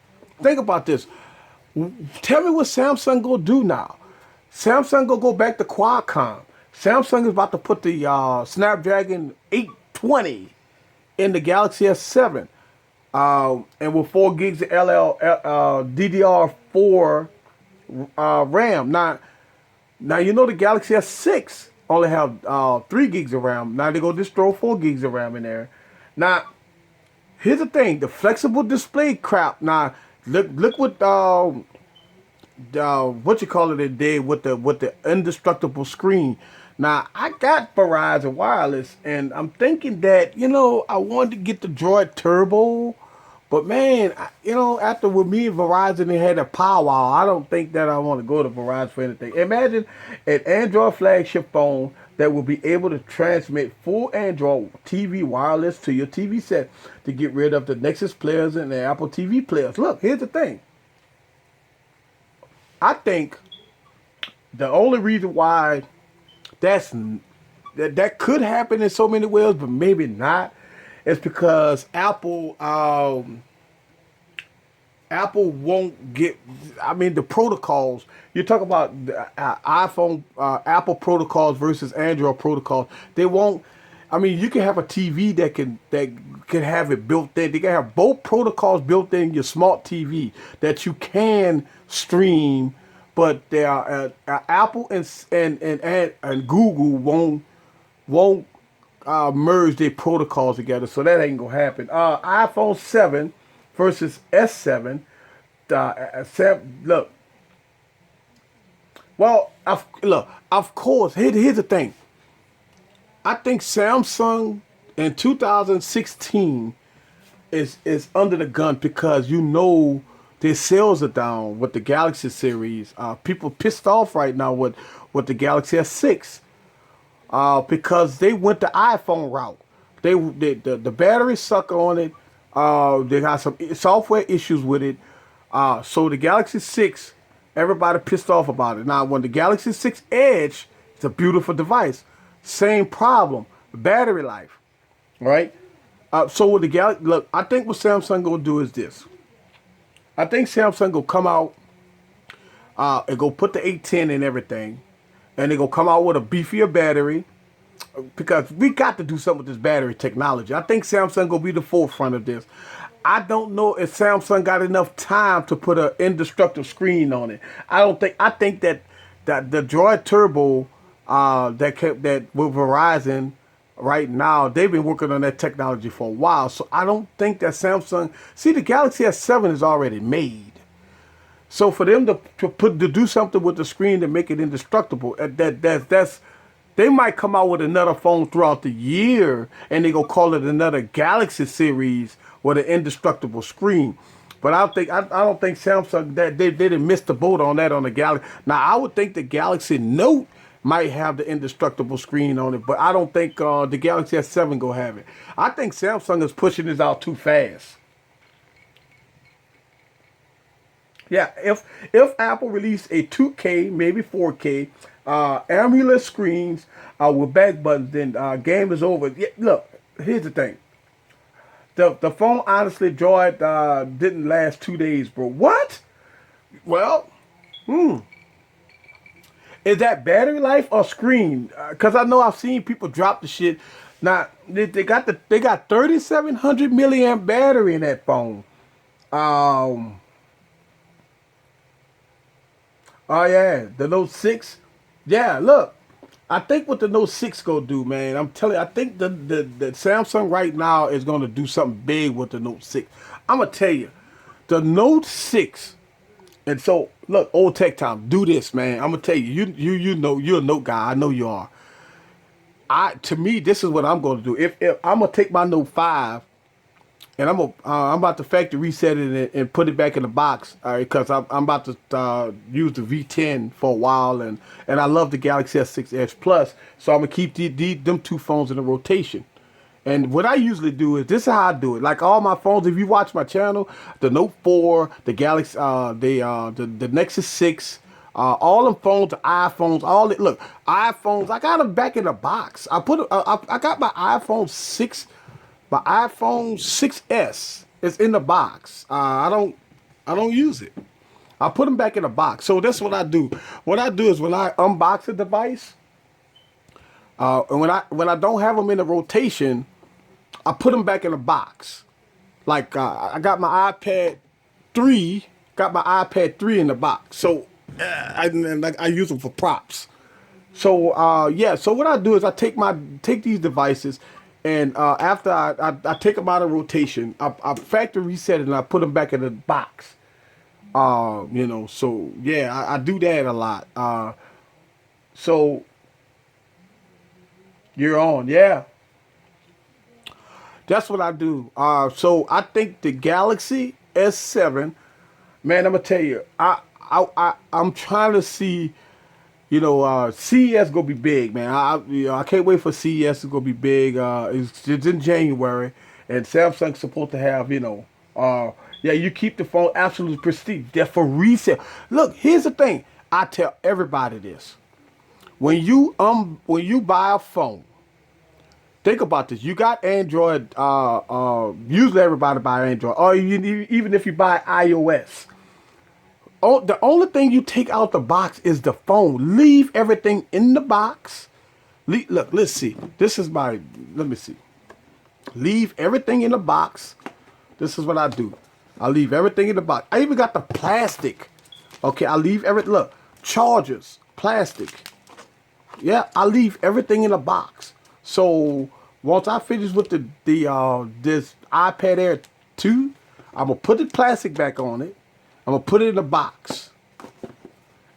Think about this. Tell me what Samsung going to do now. Samsung going to go back to Qualcomm. Samsung is about to put the Snapdragon 820 in the Galaxy S7. And with 4 gigs of DDR4 RAM. Now you know the Galaxy S6 only have 3 gigs of RAM. Now they're going to just throw 4 gigs of RAM in there. Now, here's the thing. The flexible display crap. Now, look what what you call it did with the indestructible screen. Now, I got Verizon Wireless, and I'm thinking that, I wanted to get the Droid Turbo. But, man, after with me and Verizon, they had a powwow. I don't think that I want to go to Verizon for anything. Imagine an Android flagship phone that will be able to transmit full Android TV wireless to your TV set to get rid of the Nexus players and the Apple TV players. Look, here's the thing. I think the only reason why that could happen in so many ways, but maybe not, is because Apple won't get. I mean, the protocols. You talk about the iPhone, Apple protocols versus Android protocols. They won't. I mean, you can have a TV that can have it built in. They can have both protocols built in your smart TV that you can stream, but they are Apple and Google won't merge their protocols together, so that ain't gonna happen. iPhone 7 versus S7. Look. Well, of course. Here's the thing. I think Samsung in 2016 is under the gun because their sales are down with the Galaxy series. People pissed off right now with the Galaxy S6 because they went the iPhone route. The battery suck on it. They got some software issues with it. So the Galaxy 6, everybody pissed off about it. Now, when the Galaxy 6 Edge, it's a beautiful device. Same problem, battery life, right? So with the Galaxy, look, I think what Samsung gonna do is this. I think Samsung gonna come out and go put the 810 in everything, and they gonna come out with a beefier battery because we got to do something with this battery technology. I think Samsung gonna be the forefront of this. I don't know if Samsung got enough time to put an indestructible screen on it. I don't think. I think that the Droid Turbo that with Verizon right now, they've been working on that technology for a while. So I don't think that Samsung. See, the Galaxy S7 is already made. So for them to do something with the screen to make it indestructible, that's they might come out with another phone throughout the year, and they gonna call it another Galaxy series with an indestructible screen. But I don't think Samsung that they didn't miss the boat on that on the Galaxy. Now I would think the Galaxy Note might have the indestructible screen on it, but I don't think the Galaxy S7 gonna have it. I think Samsung is pushing this out too fast. Yeah, if Apple released a 2K, maybe 4K, AMOLED screens with back buttons, then game is over. Yeah, look, here's the thing. The phone, honestly, Droid didn't last 2 days, bro. What? Well, is that battery life or screen? Because I know I've seen people drop the shit. Now they got 3,700 milliamp battery in that phone. Oh yeah, the Note 6. Yeah, look. I think what the Note 6 gonna do, man. I'm telling you, I think the Samsung right now is gonna do something big with the Note 6. I'm gonna tell you, the Note 6. And so, look, old tech time, do this, man. I'm gonna tell you, you know, you're a Note guy. I know you are. To me, this is what I'm gonna do. If I'm gonna take my Note 5. And I'm about to factory reset it and put it back in the box, because I'm about to use the V10 for a while, and I love the Galaxy S6 Edge Plus, so I'm gonna keep them two phones in a rotation. And what I usually do is this is how I do it. Like all my phones, if you watch my channel, the Note 4, the Galaxy, the Nexus 6. All them phones, the iPhones, all it. Look, iPhones. I got them back in the box. I got my iPhone 6. My iPhone 6S is in the box. I don't use it. I put them back in the box. So that's what I do. What I do is when I unbox a device, and when I don't have them in the rotation, I put them back in the box. Like I got my iPad 3, in the box. So I use them for props. So yeah. So what I do is I take these devices. And after I take them out of rotation, I factory reset it and I put them back in the box. So yeah, I do that a lot. So you're on, yeah. That's what I do. So I think the Galaxy S7, man, I'm gonna tell you, I'm trying to see. CES gonna be big, man. I can't wait for CES. It's gonna be big. It's in January, and Samsung's supposed to have, you keep the phone absolute prestige. They're for resale. Look, here's the thing. I tell everybody this: when you buy a phone, think about this. You got Android. Usually everybody buy Android, or even if you buy iOS. Oh, the only thing you take out the box is the phone. Leave everything in the box. Look, let's see. Let me see. Leave everything in the box. This is what I do. I leave everything in the box. I even got the plastic. Okay, I leave look, chargers, plastic. Yeah, I leave everything in the box. So once I finish with this iPad Air 2, I'm gonna put the plastic back on it. I'm gonna put it in a box,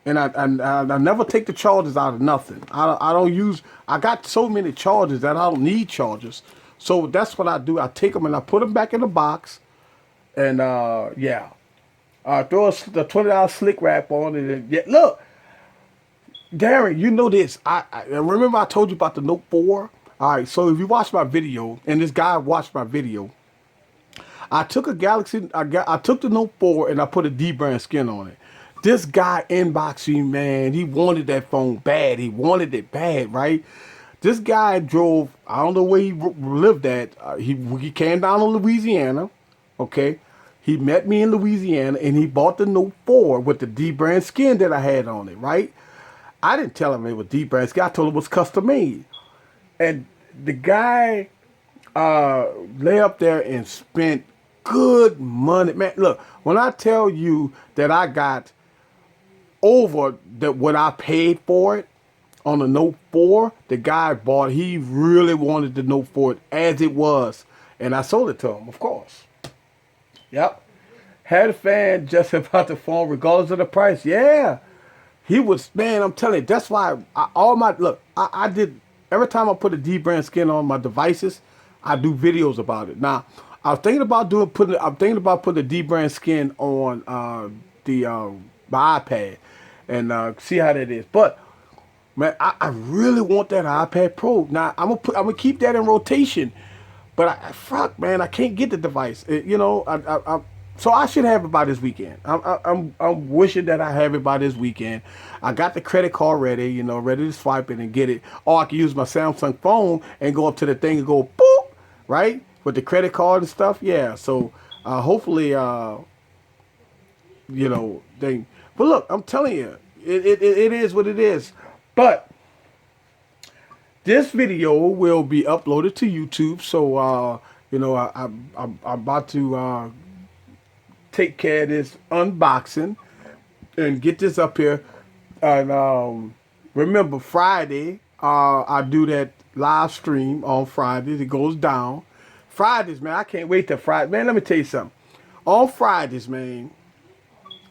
and I never take the chargers out of nothing. I don't use. I got so many chargers that I don't need chargers. So that's what I do. I take them and I put them back in the box, and throw the $20 slick wrap on it. And yeah, look, Darren, you know this. I remember I told you about the Note 4. All right, so if you watch my video, and this guy watched my video. I took a Galaxy, I took the Note 4 and I put a D-brand skin on it. This guy inboxed me, man. He wanted that phone bad. He wanted it bad, right? This guy drove. I don't know where he lived at. He came down to Louisiana. Okay, he met me in Louisiana, and he bought the Note 4 with the D brand skin that I had on it. Right. I didn't tell him it was D brand skin. I told him it was custom made. And the guy lay up there and spent good money. Man, look, when I tell you that I got over what I paid for it on the Note 4, the guy bought, he really wanted the Note 4 as it was. And I sold it to him, of course. Yep. Had a fan just about the phone, regardless of the price. Yeah. He was, man, I'm telling you, that's why I did, every time I put a D brand skin on my devices, I do videos about it. Now, I'm thinking about putting a D brand skin on my iPad and see how that is. But man, I really want that iPad Pro. Now I'm gonna keep that in rotation. But fuck, man, I can't get the device. So I should have it by this weekend. I'm wishing that I have it by this weekend. I got the credit card ready, ready to swipe it and get it. Or I can use my Samsung phone and go up to the thing and go boop, right, with the credit card and stuff. Yeah. So hopefully, they. But look, I'm telling you, it is what it is. But this video will be uploaded to YouTube. So I'm about to take care of this unboxing and get this up here. And remember, Friday, I do that live stream on Fridays. It goes down. Fridays, man, I can't wait till Friday. Man, let me tell you something. On Fridays, man,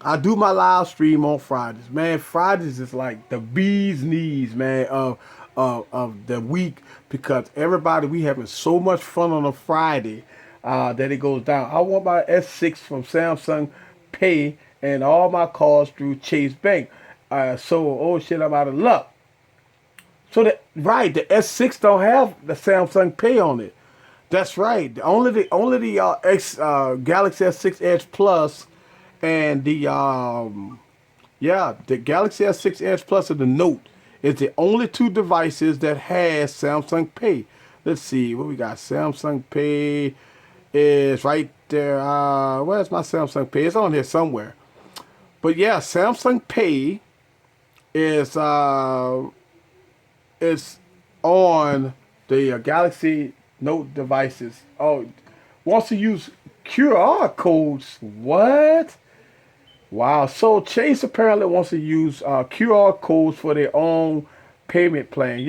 I do my live stream on Fridays. Man, Fridays is like the bee's knees, man, of the week, because we having so much fun on a Friday that it goes down. I want my S6 from Samsung Pay and all my calls through Chase Bank. Oh shit, I'm out of luck. So the S6 don't have the Samsung Pay on it. That's right. Only the Galaxy S6 Edge Plus and the Galaxy S6 Edge Plus and the Note is the only two devices that has Samsung Pay. Let's see what we got. Samsung Pay is right there. Where's my Samsung Pay? It's on here somewhere. But yeah, Samsung Pay is on the Galaxy Note devices. Oh, wants to use QR codes. What? Wow. So Chase apparently wants to use QR codes for their own payment plan.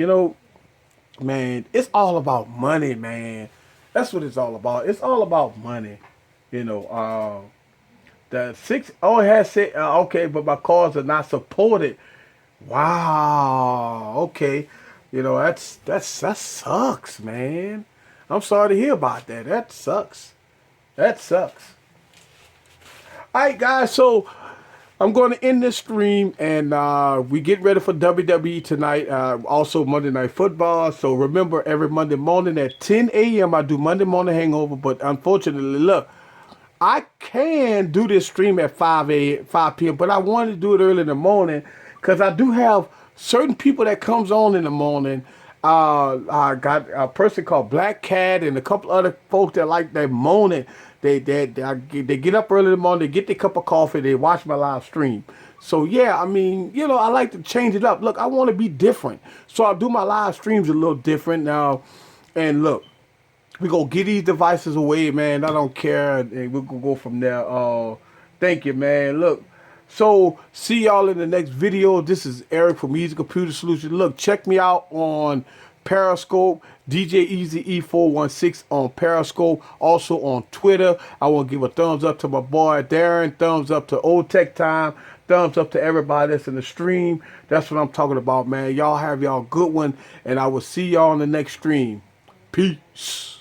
Man, it's all about money, man. That's what it's all about. It's all about money. The 6 only has said, okay, but my cards are not supported. Wow. Okay. That sucks, man. I'm sorry to hear about that. That sucks. That sucks. All right, guys. So I'm going to end this stream, and we get ready for WWE tonight. Also Monday Night Football. So remember, every Monday morning at 10 a.m. I do Monday Morning Hangover. But unfortunately, look, I can do this stream at 5 p.m. But I wanted to do it early in the morning because I do have certain people that comes on in the morning. I got a person called Black Cat and a couple other folks that like that morning. They get up early in the morning, they get their cup of coffee, they watch my live stream. So yeah, I mean, I like to change it up. Look, I want to be different. So I do my live streams a little different now. And look, we gonna get these devices away, man. I don't care. And we're gonna go from there. Thank you, man. Look. So, see y'all in the next video. This is Eric from Easy Computer Solutions. Look, check me out on Periscope, DJ Easy E416 on Periscope. Also on Twitter. I want to give a thumbs up to my boy Darren. Thumbs up to Old Tech Time. Thumbs up to everybody that's in the stream. That's what I'm talking about, man. Y'all have y'all good one. And I will see y'all in the next stream. Peace.